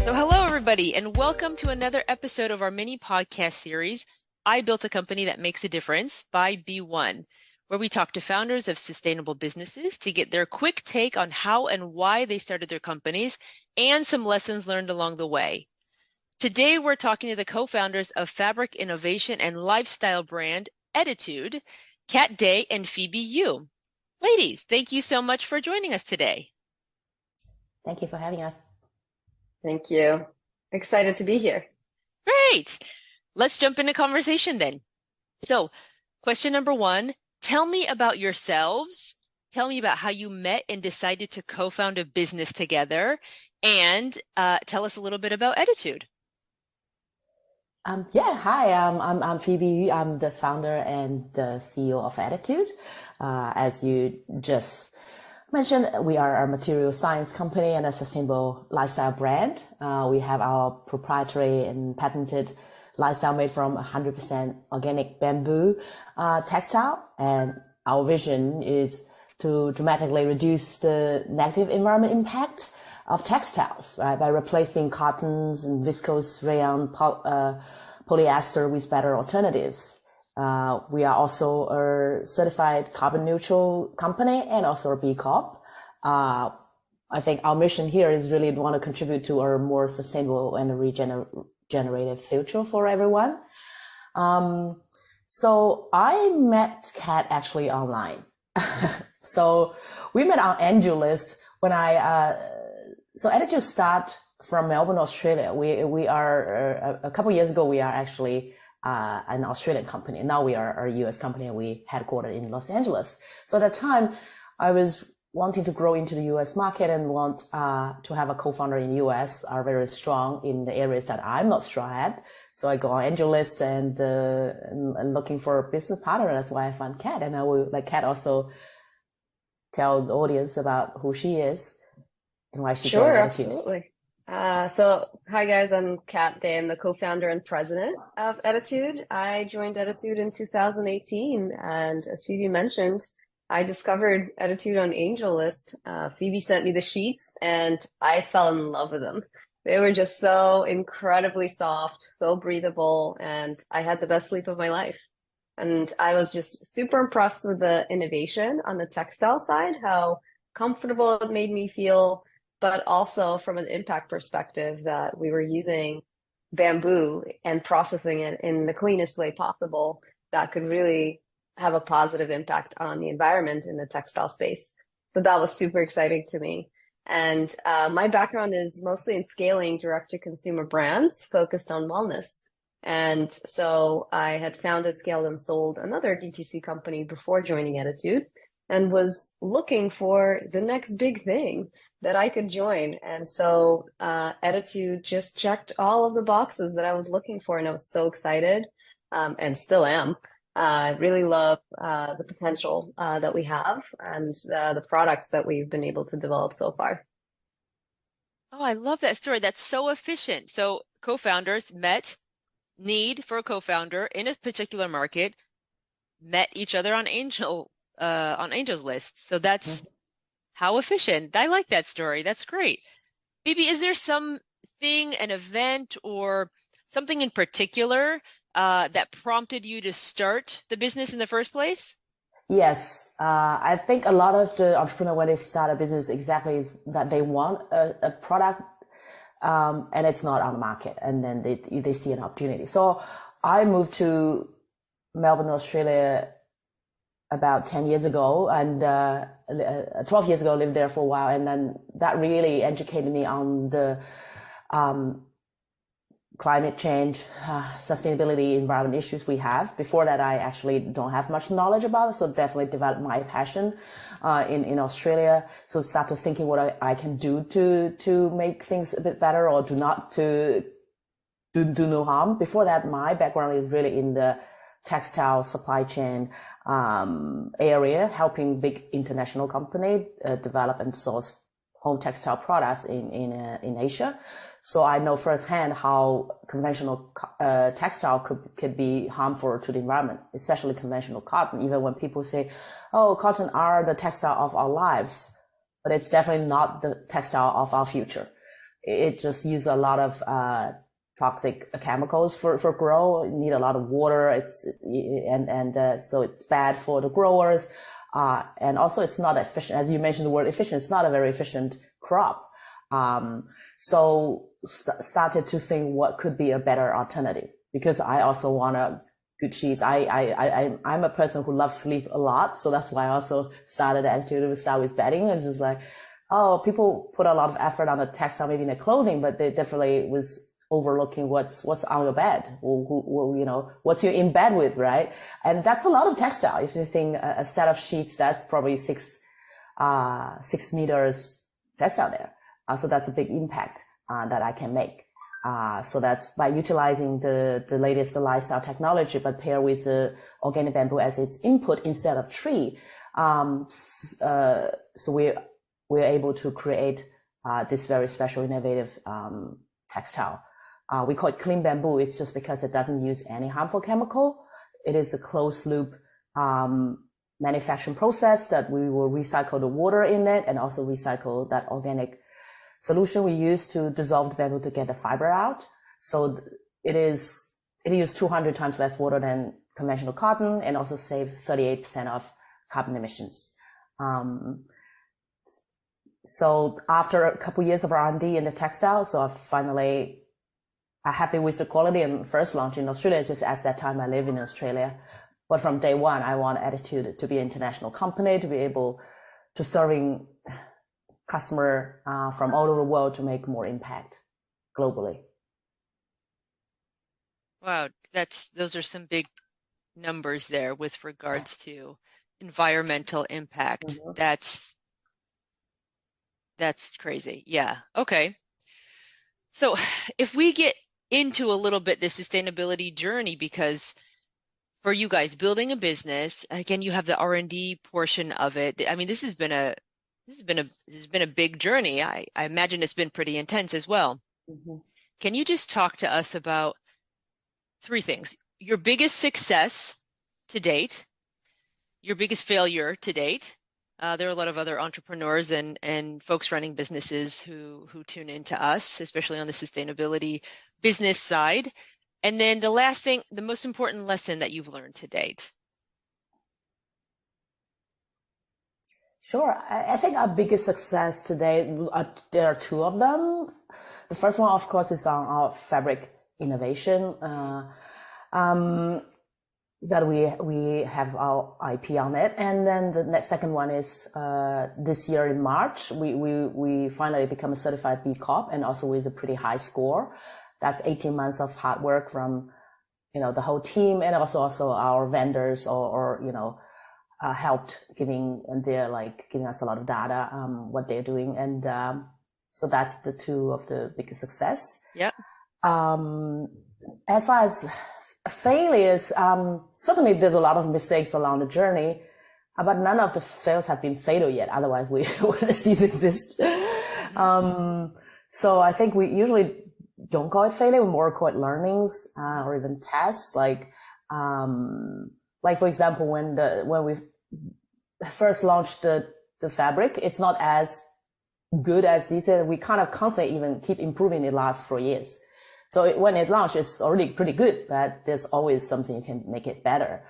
So hello everybody and welcome to another episode of our mini podcast series, I Built a Company That Makes a Difference by B1, where we talk to founders of sustainable businesses to get their quick take on how and why they started their companies and some lessons learned along the way. Today we're talking to the co-founders of fabric innovation and lifestyle brand ettitude, Kat Day and Phoebe Yu. Ladies, thank you so much for joining us today. Thank you for having us. Thank you. Excited to be here. Great. Let's jump into conversation then. So, question number one, tell me about yourselves. Tell me about how you met and decided to co-found a business together, and tell us a little bit about ettitude. Hi, I'm Phoebe. I'm the founder and the CEO of ettitude. As you just mentioned, we are a material science company and a sustainable lifestyle brand. We have our proprietary and patented lifestyle made from 100% organic bamboo textile. And our vision is to dramatically reduce the negative environment impact of textiles, right, by replacing cottons and viscose rayon polyester with better alternatives. We are also a certified carbon neutral company and also a B Corp. I think our mission here is really to want to contribute to a more sustainable and regenerative future for everyone. So I met Kat actually online. So we met on AngelList when so ettitude start from Melbourne, Australia. We are a couple years ago. We are actually an Australian company. Now we are a US company. We headquartered in Los Angeles. So at that time, I was wanting to grow into the US market and want to have a co-founder in US are very strong in the areas that I'm not strong at. So I go on AngelList and looking for a business partner. That's why I found Kat, and I will let Kat also tell the audience about who she is and why she joined Sure, ettitude. absolutely. So hi guys, I'm Kat Day. I'm the co-founder and president of ettitude. I joined ettitude in 2018, and as Phoebe mentioned, I discovered ettitude on AngelList. Phoebe sent me the sheets and I fell in love with them. They were just so incredibly soft, so breathable, and I had the best sleep of my life. And I was just super impressed with the innovation on the textile side, how comfortable it made me feel, but also from an impact perspective that we were using bamboo and processing it in the cleanest way possible that could really have a positive impact on the environment in the textile space. So that was super exciting to me. And my background is mostly in scaling direct-to-consumer brands focused on wellness. And so I had founded, scaled, and sold another DTC company before joining ettitude, and was looking for the next big thing that I could join. And so ettitude just checked all of the boxes that I was looking for, and I was so excited, and still am. I really love the potential that we have and the products that we've been able to develop so far. Oh, I love that story. That's so efficient. So co-founders met, need for a co-founder in a particular market, met each other on Angel's list. So that's how efficient. I like that story. That's great. Phoebe, is there something, an event or something in particular that prompted you to start the business in the first place? Yes. I think a lot of the entrepreneur, when they start a business, exactly is that they want a product, and it's not on the market, and then they see an opportunity. So I moved to Melbourne, Australia about 10 years ago, and 12 years ago, lived there for a while. And then that really educated me on the climate change, sustainability, environment issues we have. Before that, I actually don't have much knowledge about it. So definitely developed my passion in Australia. So started thinking what I can do to make things a bit better, or do no harm. Before that, my background is really in the textile supply chain area, helping big international company develop and source home textile products in Asia. So I know firsthand how conventional textile could be harmful to the environment, especially conventional cotton. Even when people say, "Oh, cotton are the textile of our lives," but it's definitely not the textile of our future. it just uses a lot of toxic chemicals for grow. You need a lot of water. So it's bad for the growers. And also it's not efficient. As you mentioned the word efficient, it's not a very efficient crop. So started to think what could be a better alternative, because I also want a good cheese. I'm a person who loves sleep a lot. So that's why I also started Attitude to start with bedding. It's just like, oh, people put a lot of effort on the textile, maybe in the clothing, but they definitely was overlooking what's on your bed, or, you know, what's you're in bed with, right? And that's a lot of textile. If you think a set of sheets, that's probably 6 meters textile there. So that's a big impact that I can make. So that's by utilizing the latest lifestyle technology, but pair with the organic bamboo as its input instead of tree. So we're able to create this very special, innovative textile. We call it clean bamboo. It's just because it doesn't use any harmful chemical. It is a closed loop manufacturing process that we will recycle the water in it and also recycle that organic solution we use to dissolve the bamboo to get the fiber out. So it uses 200 times less water than conventional cotton, and also save 38% of carbon emissions. So after a couple years of R&D in the textile, so I finally are happy with the quality and first launch in Australia. Just at that time I live in Australia, but from day one I want Attitude to be an international company, to be able to serving customer from all over the world to make more impact globally. Wow, those are some big numbers there with regards to environmental impact. Mm-hmm. That's crazy. Yeah. Okay. So if we get into a little bit the sustainability journey, because for you guys building a business, again, you have the R&D portion of it. I mean, this has been a big journey. I imagine it's been pretty intense as well. Mm-hmm. Can you just talk to us about 3 things? Your biggest success to date, your biggest failure to date. There are a lot of other entrepreneurs and folks running businesses who tune into us, especially on the sustainability business side. And then the last thing, the most important lesson that you've learned to date. Sure. I think our biggest success today, there are 2 of them. The first one, of course, is on our fabric innovation. That we have our IP on it. And then the second one is, this year in March, we finally become a certified B Corp, and also with a pretty high score. That's 18 months of hard work from, you know, the whole team, and also our vendors or you know, helped giving us a lot of data, what they're doing. And, so that's the 2 of the biggest success. Yeah. As far as failures, certainly there's a lot of mistakes along the journey, but none of the fails have been fatal yet. Otherwise we wouldn't cease exist. So I think we usually don't call it failure, we more call it learnings, or even tests. Like for example, when we first launched the fabric, it's not as good as these. We kind of constantly even keep improving it last 4 years. So when it launched, it's already pretty good, but there's always something you can make it better.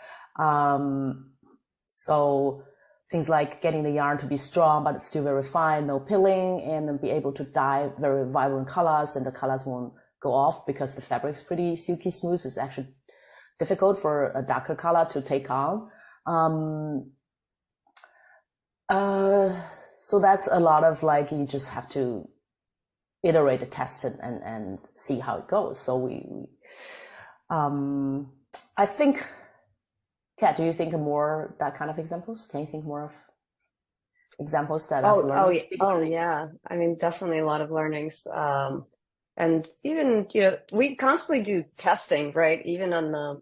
So things like getting the yarn to be strong, but still very fine, no pilling, and then be able to dye very vibrant colors, and the colors won't go off because the fabric's pretty silky smooth. It's actually difficult for a darker color to take on. So that's a lot of you just have to iterate, test it, and see how it goes. So I think, Kat, do you think of more that kind of examples? Can you think more of examples that I've learned? Yeah. I mean, definitely a lot of learnings. And even, we constantly do testing, right? Even on the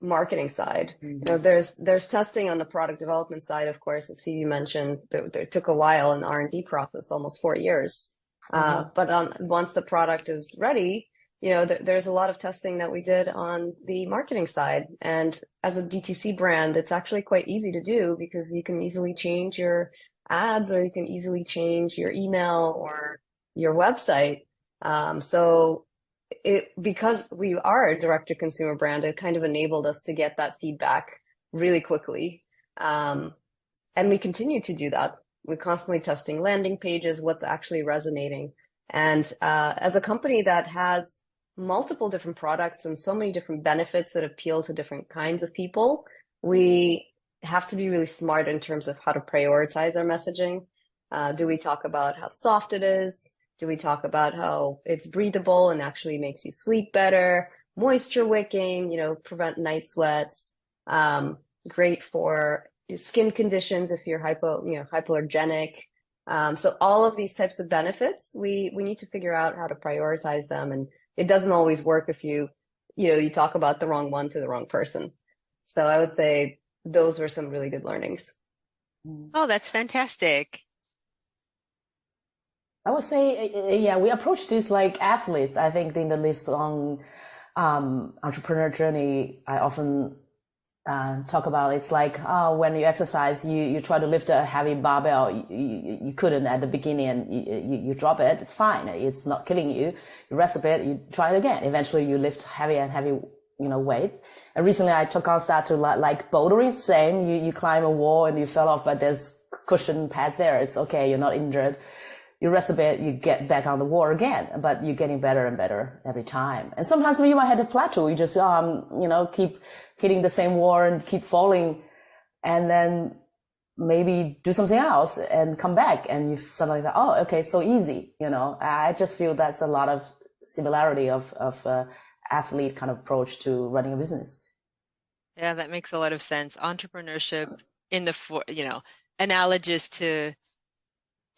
marketing side. Mm-hmm. There's testing on the product development side, of course, as Phoebe mentioned. It took a while in the R&D process, almost 4 years. Mm-hmm. But once the product is ready, there's a lot of testing that we did on the marketing side. And as a DTC brand, it's actually quite easy to do because you can easily change your ads, or you can easily change your email or your website. So because we are a direct-to-consumer brand, it kind of enabled us to get that feedback really quickly. And we continue to do that. We're constantly testing landing pages, what's actually resonating. And as a company that has multiple different products and so many different benefits that appeal to different kinds of people, we have to be really smart in terms of how to prioritize our messaging. Do we talk about how soft it is? Do we talk about how it's breathable and actually makes you sleep better? Moisture wicking, prevent night sweats. Great for skin conditions if you're hypoallergenic. So all of these types of benefits, we need to figure out how to prioritize them. And it doesn't always work if you talk about the wrong one to the wrong person. So I would say those were some really good learnings. Oh, that's fantastic. I would say, yeah, we approach this like athletes. I think in the list on entrepreneur journey, I often talk about it's like when you exercise, you try to lift a heavy barbell, you couldn't at the beginning, and you drop it. It's fine. It's not killing you. You rest a bit. You try it again. Eventually, you lift heavy and heavy, weight. And recently, I took on start to like bouldering. Same. You climb a wall and you fell off, but there's cushion pads there. It's okay. You're not injured. You rest a bit, you get back on the wall again, but you're getting better and better every time. And sometimes you might hit a plateau. You just, keep hitting the same wall and keep falling, and then maybe do something else and come back, and you suddenly like, oh, okay, so easy. I just feel that's a lot of similarity of athlete kind of approach to running a business. Yeah, that makes a lot of sense. Entrepreneurship in the analogous to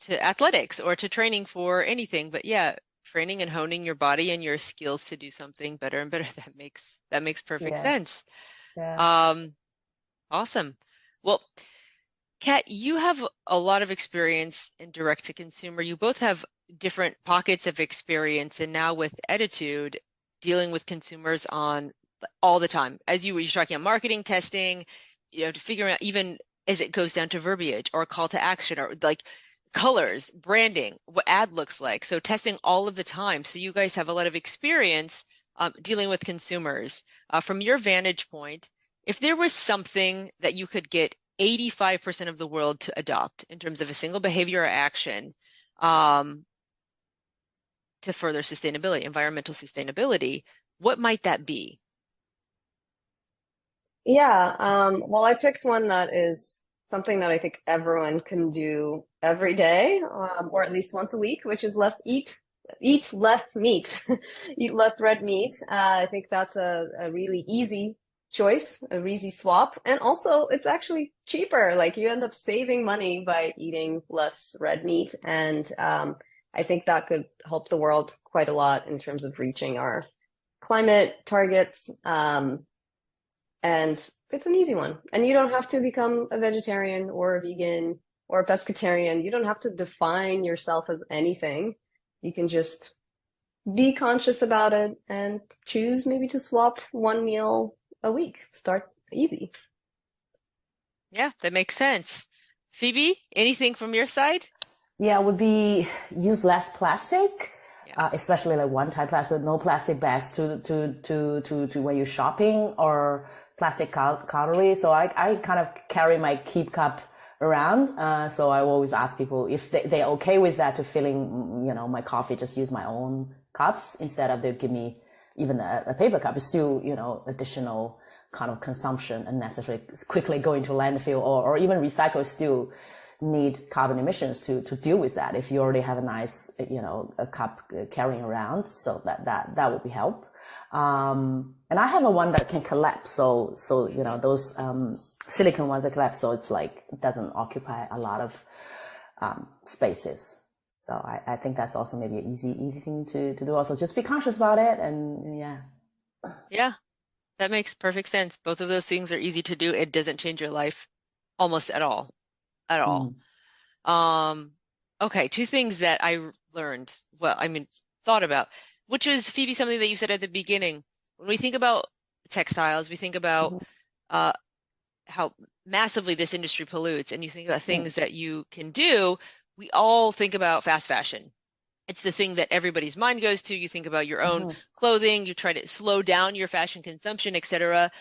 athletics or to training for anything. But yeah, training and honing your body and your skills to do something better and better. That makes perfect sense. Yeah. Awesome. Well, Kat, you have a lot of experience in direct to consumer. You both have different pockets of experience, and now with ettitude, dealing with consumers on all the time. As you're talking about marketing, testing, to figure out even as it goes down to verbiage or call to action or like colors, branding, what ad looks like. So testing all of the time. So you guys have a lot of experience dealing with consumers. From your vantage point, if there was something that you could get 85% of the world to adopt in terms of a single behavior or action to further sustainability, environmental sustainability, what might that be? Yeah, well, I picked one that is something that I think everyone can do every day, or at least once a week, which is eat less meat, eat less red meat. I think that's a really easy choice, a easy swap, and also it's actually cheaper. Like you end up saving money by eating less red meat, and I think that could help the world quite a lot in terms of reaching our climate targets. And it's an easy one. And you don't have to become a vegetarian or a vegan or a pescatarian. You don't have to define yourself as anything. You can just be conscious about it and choose maybe to swap one meal a week. Start easy. Yeah, that makes sense. Phoebe, anything from your side? Yeah, it would be use less plastic. Yeah. Especially like one-time plastic, no plastic bags to when you're shopping, or plastic cutlery. So I kind of carry my keep cup around. So I always ask people if they're okay with that, to filling, my coffee, just use my own cups instead of they give me even a paper cup. It's still, additional kind of consumption unnecessary, quickly going to landfill or even recycle still need carbon emissions to deal with that. If you already have a nice, a cup carrying around, so that would be help. And I have a one that can collapse. So, those, silicone ones that collapse. So it's like, it doesn't occupy a lot of, spaces. So I think that's also maybe an easy thing to do. Also, just be conscious about it. And yeah. Yeah, that makes perfect sense. Both of those things are easy to do. It doesn't change your life almost at all. At all. Okay, two things that I learned, thought about, which was, Phoebe, something that you said at the beginning. When we think about textiles, we think about how massively this industry pollutes, and you think about things that you can do, we all think about fast fashion. it's the thing that everybody's mind goes to. You think about your own Mm-hmm. clothing, you try to slow down your fashion consumption, etc.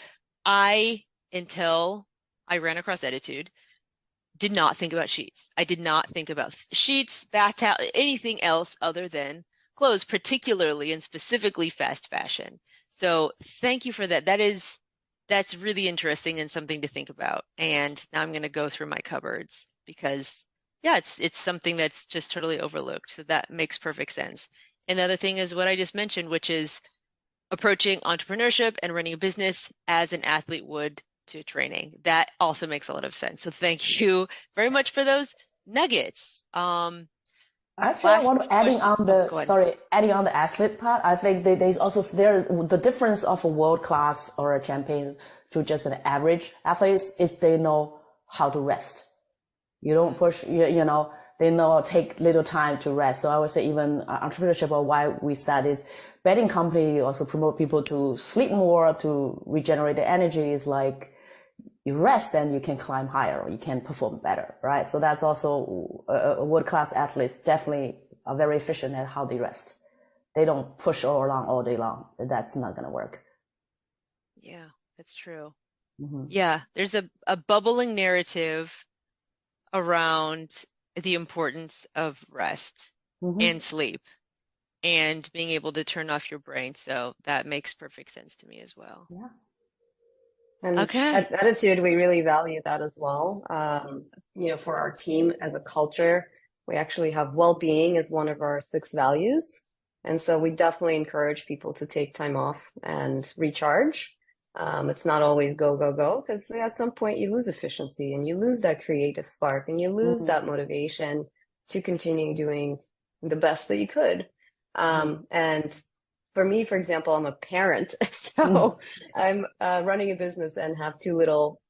Until I ran across Ettitude, did not think about sheets. I did not think about sheets, bath towel, anything else other than clothes, particularly and specifically fast fashion. So thank you for that. That's really interesting and something to think about. And now I'm going to go through my cupboards because yeah, it's something that's just totally overlooked. So that makes perfect sense. Another thing is what I just mentioned, which is approaching entrepreneurship and running a business as an athlete would to training. That also makes a lot of sense. So thank you very much for those nuggets. Actually, I Last want to adding question. on Oh, the go ahead. sorry, adding on the athlete part. I think there's also there the difference of a world class or a champion to just an average athlete is they know how to rest. You don't push, they know take little time to rest. So I would say even entrepreneurship or why we start is betting company also promote people to sleep more, to regenerate the energy is like you rest, then you can climb higher, you can perform better, right? So that's also a world-class athletes definitely are very efficient at how they rest. They don't push all along all day long. That's not going to work. Yeah, that's true. Mm-hmm. Yeah, there's a bubbling narrative around the importance of rest Mm-hmm. and sleep and being able to turn off your brain. So that makes perfect sense to me as well. Yeah. And Okay. at Attitude, we really value that as well. For our team as a culture, we actually have well-being as one of our 6 values. And so we definitely encourage people to take time off and recharge. It's not always go, go, go, because at some point you lose efficiency and you lose that creative spark and you lose Mm-hmm. that motivation to continue doing the best that you could. And for me, for example, I'm a parent, Mm-hmm. so I'm running a business and have 2 little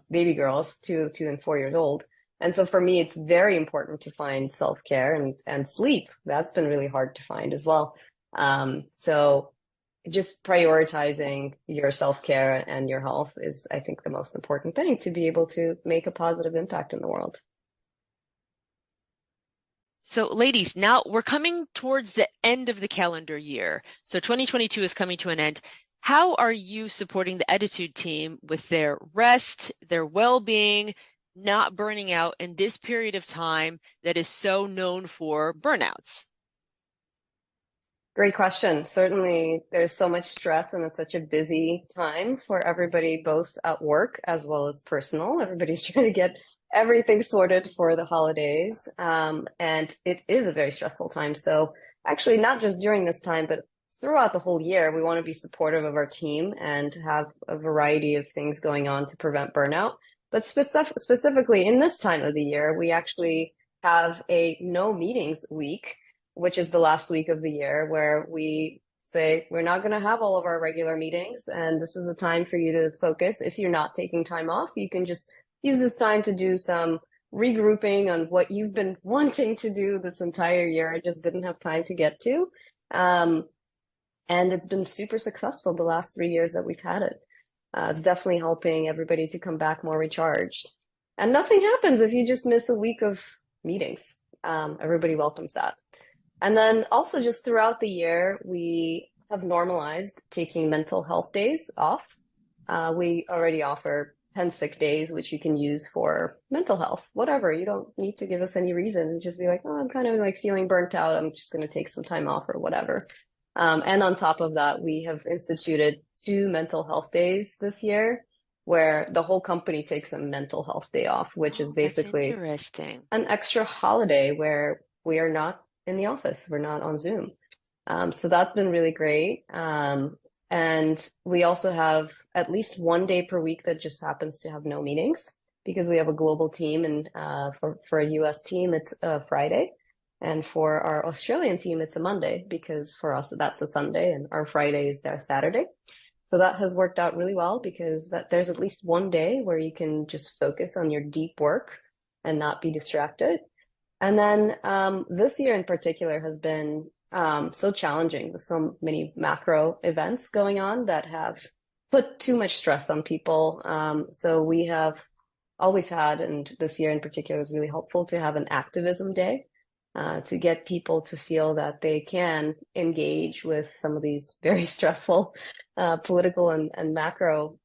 baby girls, 2 and 4 years old. And so for me, it's very important to find self-care and sleep. That's been really hard to find as well. So just prioritizing your self-care and your health is, I think, the most important thing to be able to make a positive impact in the world. So, ladies, now we're coming towards the end of the calendar year. So 2022 is coming to an end. How are you supporting the Ettitude team with their rest, their well-being, not burning out in this period of time that is so known for burnouts? Great question. Certainly, there's so much stress and it's such a busy time for everybody, both at work as well as personal. Everybody's trying to get everything sorted for the holidays. And it is a very stressful time. So actually, not just during this time, but throughout the whole year, we want to be supportive of our team and have a variety of things going on to prevent burnout. But specifically in this time of the year, we actually have a no meetings week, which is the last week of the year, where we say we're not going to have all of our regular meetings. And this is a time for you to focus. If you're not taking time off, you can just use this time to do some regrouping on what you've been wanting to do this entire year. I just didn't have time to get to. And it's been super successful the last 3 years that we've had it. It's definitely helping everybody to come back more recharged. And nothing happens if you just miss a week of meetings. Everybody welcomes that. And then also just throughout the year, we have normalized taking mental health days off. We already offer 10 sick days, which you can use for mental health, whatever. You don't need to give us any reason. Just be like, oh, I'm kind of like feeling burnt out. I'm just going to take some time off or whatever. And on top of that, we have instituted 2 mental health days this year where the whole company takes a mental health day off, which is Oh, that's basically interesting. an extra holiday where we are not in the office. We're not on Zoom. So that's been really great. And we also have at least one day per week that just happens to have no meetings because we have a global team. And for a US team, it's a Friday. And for our Australian team, it's a Monday because for us, that's a Sunday and our Friday is their Saturday. So that has worked out really well because there's at least one day where you can just focus on your deep work and not be distracted. And then this year in particular has been so challenging with so many macro events going on that have put too much stress on people. So we have always had, and this year in particular was really helpful to have an activism day to get people to feel that they can engage with some of these very stressful political and macro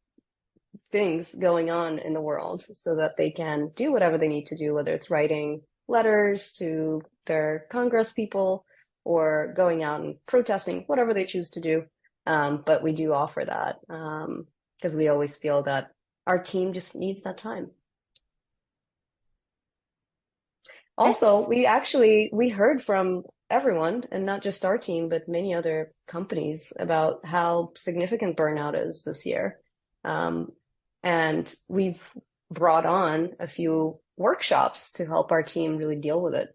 things going on in the world so that they can do whatever they need to do, whether it's writing letters to their Congress people or going out and protesting, whatever they choose to do. But we do offer that because we always feel that our team just needs that time. Also, we heard from everyone, and not just our team, but many other companies about how significant burnout is this year. And we've brought on a few workshops to help our team really deal with it,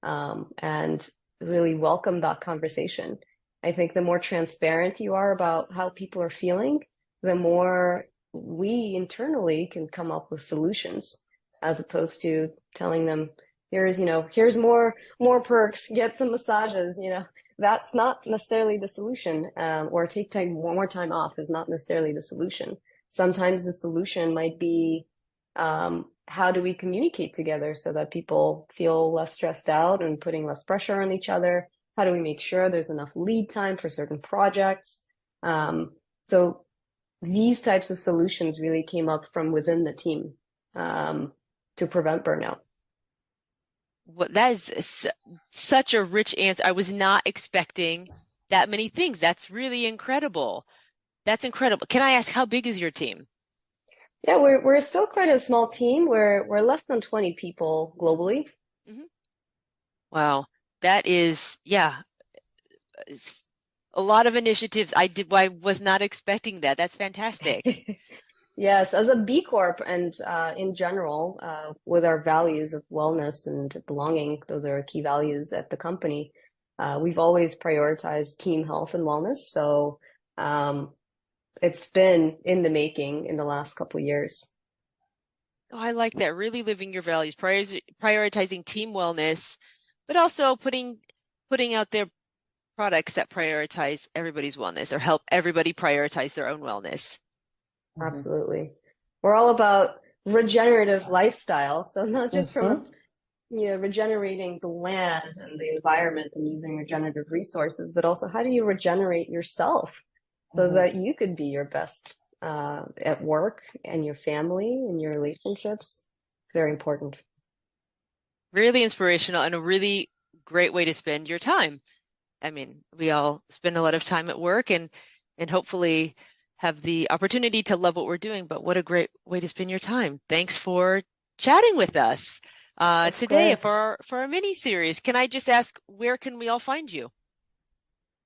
and really welcome that conversation. I think the more transparent you are about how people are feeling, the more we internally can come up with solutions, as opposed to telling them, here's more perks, get some massages, that's not necessarily the solution. Or take one more time off is not necessarily the solution. Sometimes the solution might be, how do we communicate together so that people feel less stressed out and putting less pressure on each other? How do we make sure there's enough lead time for certain projects? So these types of solutions really came up from within the team, to prevent burnout. Well, that is such a rich answer. I was not expecting that many things. That's really incredible. That's incredible. Can I ask, how big is your team? Yeah, we're still quite a small team. We're less than 20 people globally. Wow, that is, yeah, it's a lot of initiatives. I was not expecting that. That's fantastic. Yes, as a B Corp and in general, with our values of wellness and belonging, those are key values at the company. We've always prioritized team health and wellness. So it's been in the making in the last couple of years. Oh, I like that. Really living your values, prioritizing team wellness, but also putting out their products that prioritize everybody's wellness or help everybody prioritize their own wellness. Absolutely. We're all about regenerative lifestyle. So not just from regenerating the land and the environment and using regenerative resources, but also how do you regenerate yourself so that you could be your best at work and your family and your relationships. Very important. Really inspirational and a really great way to spend your time. I mean, we all spend a lot of time at work and hopefully have the opportunity to love what we're doing, but what a great way to spend your time. Thanks for chatting with us today for our mini series. Can I just ask, where can we all find you?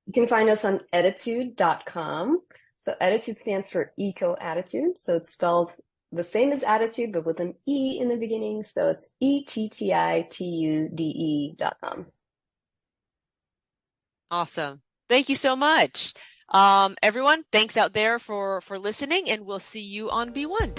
You can find us on ettitude.com. So ettitude stands for eco attitude. So it's spelled the same as attitude, but with an E in the beginning. So it's ettitude.com. Awesome. Thank you so much. Everyone, thanks out there for listening, and we'll see you on B1.